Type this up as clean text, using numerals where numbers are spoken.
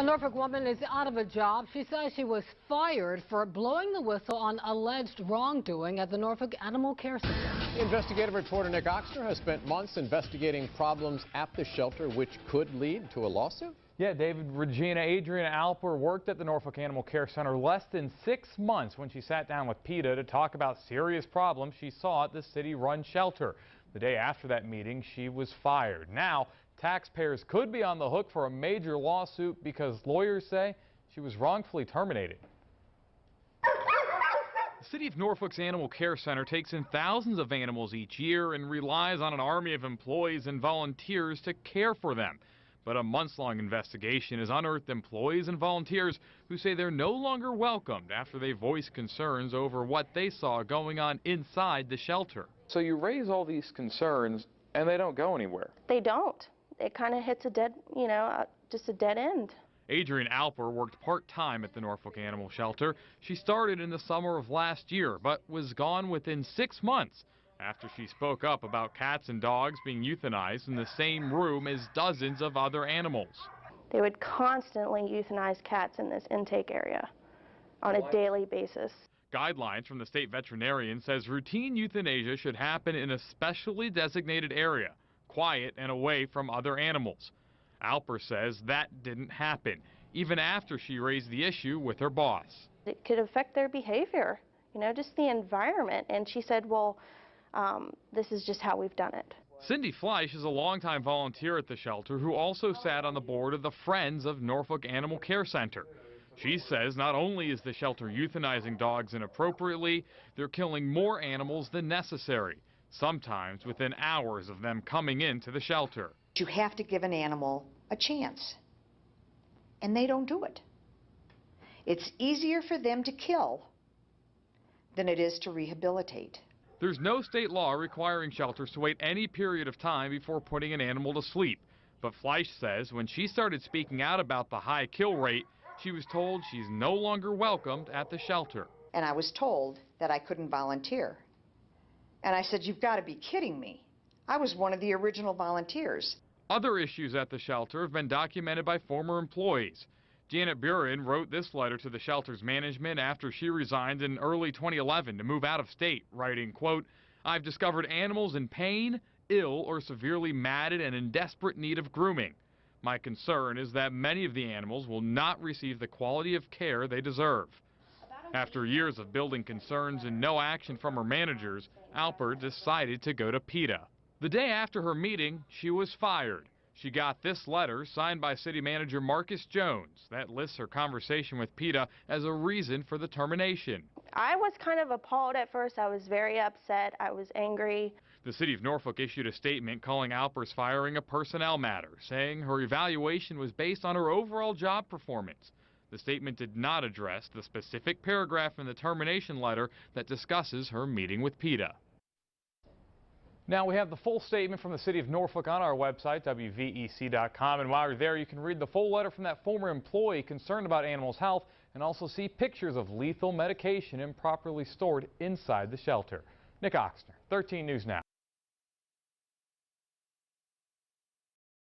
A Norfolk woman is out of a job. She says she was fired for blowing the whistle on alleged wrongdoing at the Norfolk Animal Care Center. Investigative reporter Nick Oxner has spent months investigating problems at the shelter, which could lead to a lawsuit. Yeah, David, Regina, Adrienne Alper worked at the Norfolk Animal Care Center less than 6 months when she sat down with PETA to talk about serious problems she saw at the city-run shelter. The day after that meeting, she was fired. Now, taxpayers could be on the hook for a major lawsuit because lawyers say she was wrongfully terminated. The City of Norfolk's Animal Care Center takes in thousands of animals each year and relies on an army of employees and volunteers to care for them. But a months-long investigation has unearthed employees and volunteers who say they're no longer welcomed after they voiced concerns over what they saw going on inside the shelter. So you raise all these concerns and they don't go anywhere. They don't. It kind of hits a dead, just a dead end. Adrienne Alper worked part-time at the Norfolk Animal Shelter. She started in the summer of last year, but was gone within 6 months after she spoke up about cats and dogs being euthanized in the same room as dozens of other animals. They would constantly euthanize cats in this intake area on a daily basis. Guidelines from the state veterinarian says routine euthanasia should happen in a specially designated area, quiet and away from other animals. Alper says that didn't happen, even after she raised the issue with her boss. It could affect their behavior, just the environment. And she said, well, this is just how we've done it. Cindy Fleisch is a longtime volunteer at the shelter who also sat on the board of the Friends of Norfolk Animal Care Center. She says not only is the shelter euthanizing dogs inappropriately, they're killing more animals than necessary, sometimes within hours of them coming into the shelter. You have to give an animal a chance, and they don't do it. It's easier for them to kill than it is to rehabilitate. There's no state law requiring shelters to wait any period of time before putting an animal to sleep. But Fleisch says when she started speaking out about the high kill rate, she was told she's no longer welcomed at the shelter. And I was told that I couldn't volunteer. And I said, you've got to be kidding me. I was one of the original volunteers. Other issues at the shelter have been documented by former employees. Janet Buren wrote this letter to the shelter's management after she resigned in early 2011 to move out of state, writing, quote, I've discovered animals in pain, ill, or severely matted and in desperate need of grooming. My concern is that many of the animals will not receive the quality of care they deserve. After years of building concerns and no action from her managers, Alper decided to go to PETA. The day after her meeting, she was fired. She got this letter signed by City Manager Marcus Jones that lists her conversation with PETA as a reason for the termination. I was kind of appalled at first. I was very upset. I was angry. The City of Norfolk issued a statement calling Alper's firing a personnel matter, saying her evaluation was based on her overall job performance. The statement did not address the specific paragraph in the termination letter that discusses her meeting with PETA. Now we have the full statement from the City of Norfolk on our website, WVEC.com, and while you're there you can read the full letter from that former employee concerned about animals' health and also see pictures of lethal medication improperly stored inside the shelter. Nick Oxner, 13 News Now.